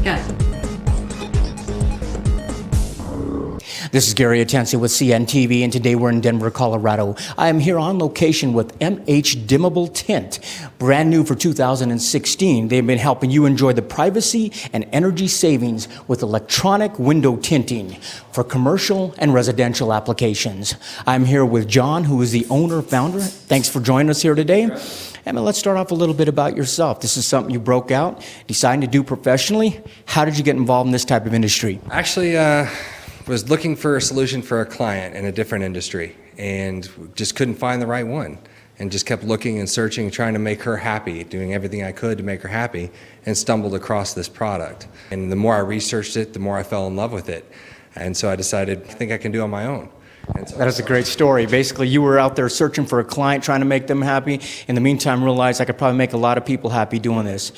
Yes. This is Gary Atencio with CNTV, and today we're in Denver, Colorado. I am here on location with MH Dimmable Tint, brand new for 2016. They've been helping you enjoy the privacy and energy savings with electronic window tinting for commercial and residential applications. I'm here with John, who is the owner, founder. Thanks for joining us here today. Emma, let's start off a little bit about yourself. This is something you broke out, decided to do professionally. How did you get involved in this type of industry? Actually, was looking for a solution for a client in a different industry and just couldn't find the right one, and just kept looking and searching, trying to make her happy, doing everything I could to make her happy, and stumbled across this product. And the more I researched it, the more I fell in love with it. And so I decided, I think I can do it on my own. So that is a great story. Basically, you were out there searching for a client, trying to make them happy. In the meantime, realized I could probably make a lot of people happy doing this.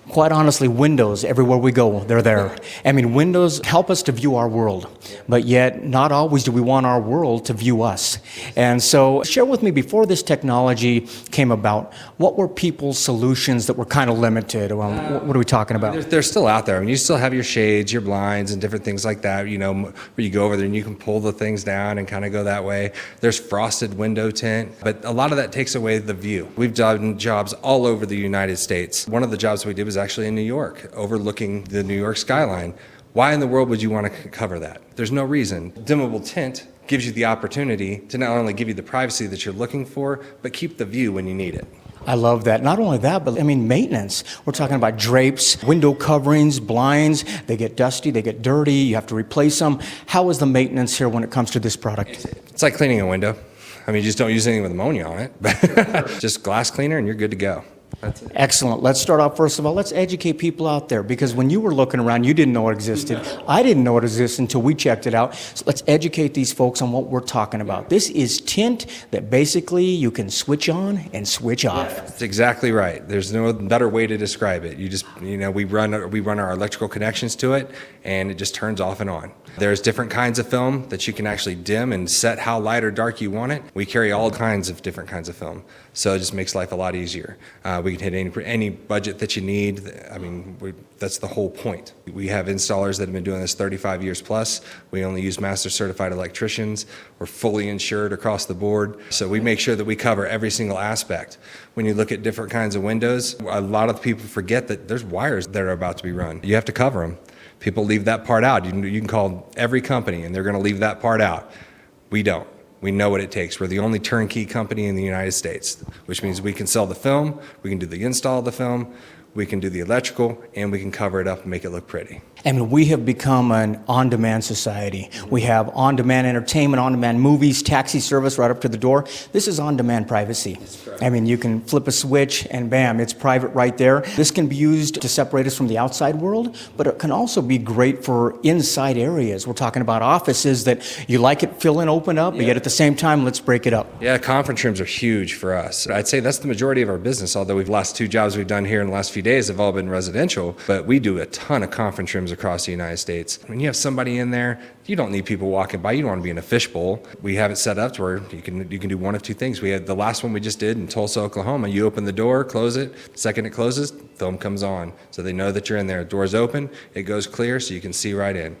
Quite honestly, windows, everywhere we go, they're there. I mean, windows help us to view our world, but yet not always do we want our world to view us. And so share with me, before this technology came about, what were people's solutions that were kind of limited? What are we talking about? They're still out there. I mean, you still have your shades, your blinds, and different things like that, you know, where you go over there and you can pull the things down and kind of go that way. There's frosted window tint, but a lot of that takes away the view. We've done jobs all over the United States. One of the jobs we did was actually in New York, overlooking the New York skyline. Why in the world would you want to cover that? There's no reason. Dimmable tint gives you the opportunity to not only give you the privacy that you're looking for, but keep the view when you need it. I love that. Not only that, but I mean, maintenance. We're talking about drapes, window coverings, blinds. They get dusty, they get dirty, you have to replace them. How is the maintenance here when it comes to this product? It's like cleaning a window. I mean, you just don't use anything with ammonia on it. Just glass cleaner and you're good to go. That's it. Excellent. Let's start off, first of all, let's educate people out there, because when you were looking around, you didn't know it existed. No. I didn't know it existed until we checked it out. So let's educate these folks on what we're talking about. This is tint that basically you can switch on and switch off. That's exactly right. There's no better way to describe it. You just, you know, we run our electrical connections to it, and it just turns off and on. There's different kinds of film that you can actually dim and set how light or dark you want it. We carry all kinds of different kinds of film, so it just makes life a lot easier. We can hit any budget that you need. I mean, that's the whole point. We have installers that have been doing this 35 years plus. We only use master certified electricians. We're fully insured across the board. So we make sure that we cover every single aspect. When you look at different kinds of windows, a lot of people forget that there's wires that are about to be run. You have to cover them. People leave that part out. You can call every company and they're going to leave that part out. We don't. We know what it takes. We're the only turnkey company in the United States, which means we can sell the film, we can do the install of the film, we can do the electrical, and we can cover it up and make it look pretty. And we have become an on-demand society. We have on-demand entertainment, on-demand movies, taxi service right up to the door. This is on-demand privacy. I mean, you can flip a switch and bam, it's private right there. This can be used to separate us from the outside world, but it can also be great for inside areas. We're talking about offices that you like it fill and open up, but yet at the same time, let's break it up. Yeah, conference rooms are huge for us. I'd say that's the majority of our business, although the last two jobs we've done here in the last few days have all been residential, but we do a ton of conference rooms across the United States. When you have somebody in there, you don't need people walking by. You don't want to be in a fishbowl. We have it set up to where you can do one of two things. We had the last one we just did in Tulsa, Oklahoma. You open the door, close it. The second it closes, film comes on. So they know that you're in there. Door's open, it goes clear so you can see right in.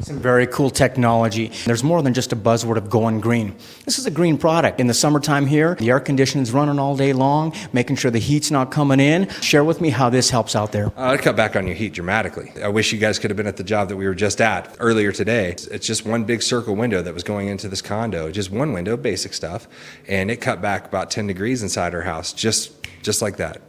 Some very cool technology. There's more than just a buzzword of going green. This is a green product. In the summertime here, the air conditioning's running all day long, making sure the heat's not coming in. Share with me how this helps out there. It'll cut back on your heat dramatically. I wish you guys could have been at the job that we were just at earlier today. It's just one big circle window that was going into this condo. Just one window, basic stuff. And it cut back about 10 degrees inside our house, just like that.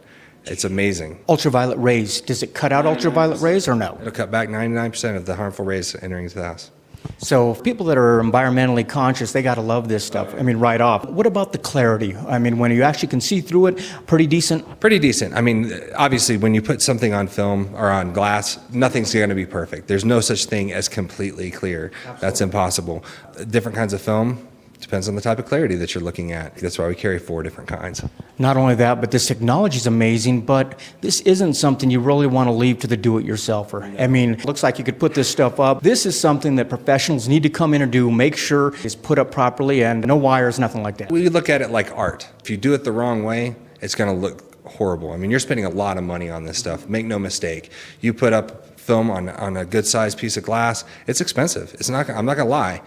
It's amazing. Ultraviolet rays, does it cut out ultraviolet rays or no? It'll cut back 99% of the harmful rays entering into the house. So people that are environmentally conscious, they got to love this stuff. I mean, right off. What about the clarity? I mean, when you actually can see through it, pretty decent? Pretty decent. I mean, obviously, when you put something on film or on glass, nothing's going to be perfect. There's no such thing as completely clear. Absolutely. That's impossible. Different kinds of film, depends on the type of clarity that you're looking at. That's why we carry 4 different kinds. Not only that, but this technology is amazing, but this isn't something you really want to leave to the do-it-yourselfer. I mean, it looks like you could put this stuff up. This is something that professionals need to come in and do, make sure it's put up properly, and no wires, nothing like that. We look at it like art. If you do it the wrong way, it's going to look horrible. I mean, you're spending a lot of money on this stuff. Make no mistake. You put up film on a good sized piece of glass, it's expensive. I'm not gonna lie.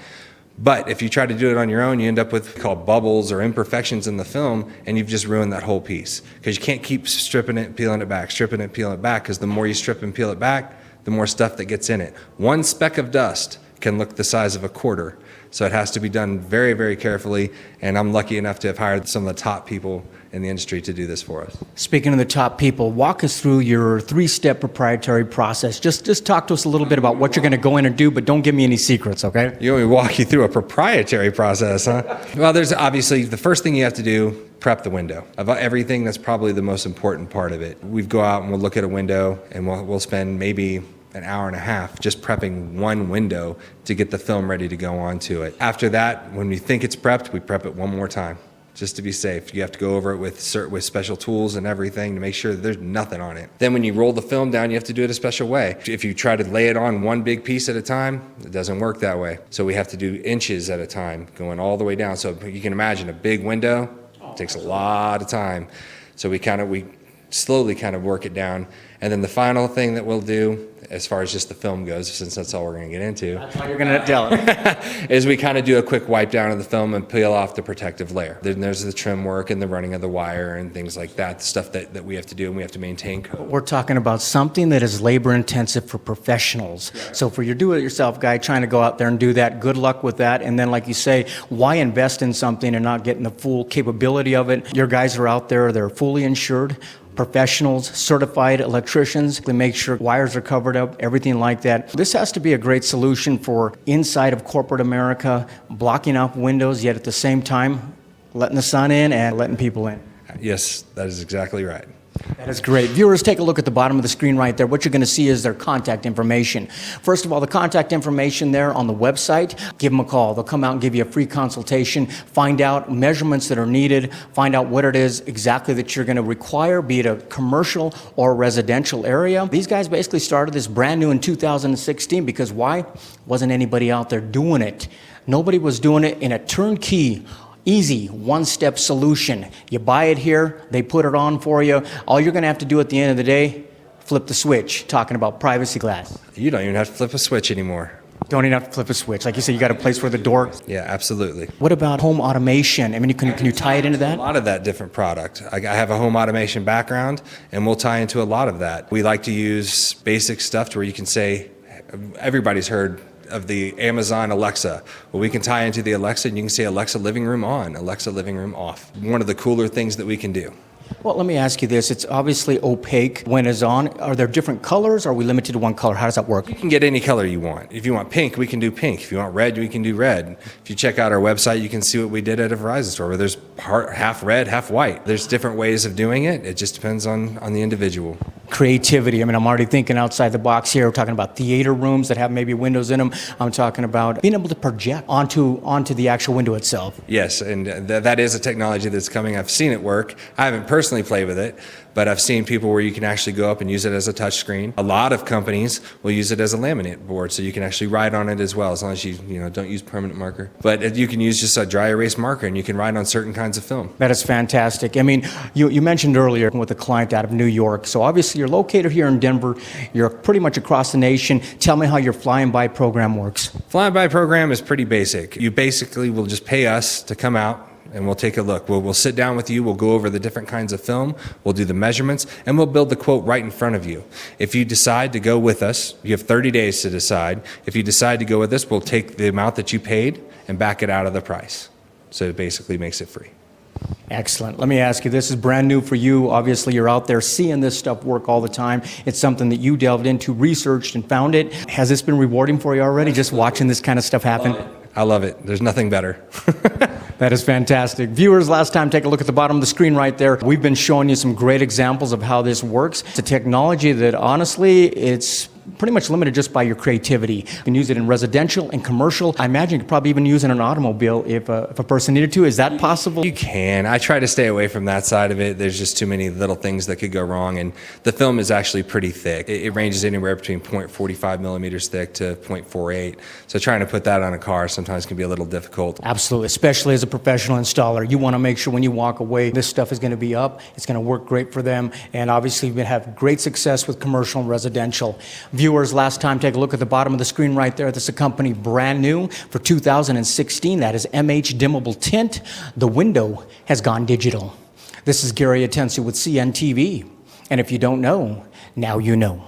But if you try to do it on your own, you end up with called bubbles or imperfections in the film, and you've just ruined that whole piece. Because you can't keep stripping it, peeling it back, stripping it, peeling it back, because the more you strip and peel it back, the more stuff that gets in it. One speck of dust can look the size of a quarter. So it has to be done very, very carefully, and I'm lucky enough to have hired some of the top people in the industry to do this for us. Speaking of the top people, walk us through your 3-step proprietary process. Just talk to us a little bit about what you're going to go in and do, but don't give me any secrets, okay? You want me to walk you through a proprietary process, huh? Well, there's obviously the first thing you have to do, prep the window. Of everything, that's probably the most important part of it. We go out and we'll look at a window, and we'll spend maybe an hour and a half just prepping one window to get the film ready to go onto it. After that, when we think it's prepped, we prep it one more time, just to be safe. You have to go over it with special tools and everything to make sure that there's nothing on it. Then when you roll the film down, you have to do it a special way. If you try to lay it on one big piece at a time, it doesn't work that way. So we have to do inches at a time, going all the way down. So you can imagine a big window, it takes a lot of time. So we slowly kind of work it down. And then the final thing that we'll do, as far as just the film goes, since that's all we're going to get into, That's how you're going to tell it. is we kind of do a quick wipe down of the film and peel off the protective layer. Then there's the trim work and the running of the wire and things like that, the stuff that we have to do, and we have to maintain code. We're talking about something that is labor intensive for professionals. So for your do-it-yourself guy trying to go out there and do that, good luck with that. And then like you say, why invest in something and not getting the full capability of it? Your guys are out there, they're fully insured. Professionals, certified electricians, to make sure wires are covered up, everything like that. This has to be a great solution for inside of corporate America, blocking out windows, yet at the same time, letting the sun in and letting people in. Yes, that is exactly right. That is great. Viewers, take a look at the bottom of the screen right there. What you're going to see is their contact information. First of all, the contact information there on the website, give them a call. They'll come out and give you a free consultation, find out measurements that are needed, find out what it is exactly that you're going to require, be it a commercial or residential area. These guys basically started this brand new in 2016 because why? Wasn't anybody out there doing it. Nobody was doing it in a turnkey, easy, one-step solution. You buy it here, they put it on for you. All you're going to have to do at the end of the day, flip the switch, talking about privacy glass. You don't even have to flip a switch anymore. Don't even have to flip a switch. Like you said, you got a place for the door. Yeah, absolutely. What about home automation? I mean, can you tie it into that? A lot of that different product. I have a home automation background, and we'll tie into a lot of that. We like to use basic stuff to where you can say, everybody's heard of the Amazon Alexa. Well, we can tie into the Alexa and you can say Alexa living room on, Alexa living room off. One of the cooler things that we can do. Well, let me ask you this. It's obviously opaque when it's on. Are there different colors? Or are we limited to one color? How does that work? You can get any color you want. If you want pink, we can do pink. If you want red, we can do red. If you check out our website, you can see what we did at a Verizon store where there's half red, half white. There's different ways of doing it. It just depends on the individual. Creativity. I mean, I'm already thinking outside the box here. We're talking about theater rooms that have maybe windows in them. I'm talking about being able to project onto the actual window itself. Yes, and that is a technology that's coming. I've seen it work. I haven't personally played with it, but I've seen people where you can actually go up and use it as a touch screen. A lot of companies will use it as a laminate board, so you can actually write on it as well, as long as you don't use permanent marker. But you can use just a dry erase marker, and you can write on certain kinds of film. That is fantastic. I mean, you mentioned earlier with a client out of New York, so obviously you're located here in Denver. You're pretty much across the nation. Tell me how your flying by program works. Flying by program is pretty basic. You basically will just pay us to come out, and we'll take a look. We'll sit down with you, we'll go over the different kinds of film, we'll do the measurements, and we'll build the quote right in front of you. If you decide to go with us, you have 30 days to decide. If you decide to go with us, we'll take the amount that you paid and back it out of the price. So it basically makes it free. Excellent. Let me ask you, this is brand new for you. Obviously, you're out there seeing this stuff work all the time. It's something that you delved into, researched, and found it. Has this been rewarding for you already, just watching this kind of stuff happen? I love it. There's nothing better. That is fantastic. Viewers, last time, take a look at the bottom of the screen right there. We've been showing you some great examples of how this works. It's a technology that, honestly, it's pretty much limited just by your creativity. You can use it in residential and commercial. I imagine you could probably even use it in an automobile if a person needed to. Is that possible? You can. I try to stay away from that side of it. There's just too many little things that could go wrong, and the film is actually pretty thick. It ranges anywhere between 0.45 millimeters thick to 0.48. So trying to put that on a car sometimes can be a little difficult. Absolutely, especially as a professional installer. You want to make sure when you walk away, this stuff is going to be up. It's going to work great for them, and obviously we have great success with commercial and residential. Viewers, last time, take a look at the bottom of the screen right there. This is a company brand new for 2016. That is MH Dimmable Tint. The window has gone digital. This is Gary Atencio with CNTV, and if you don't know, now you know.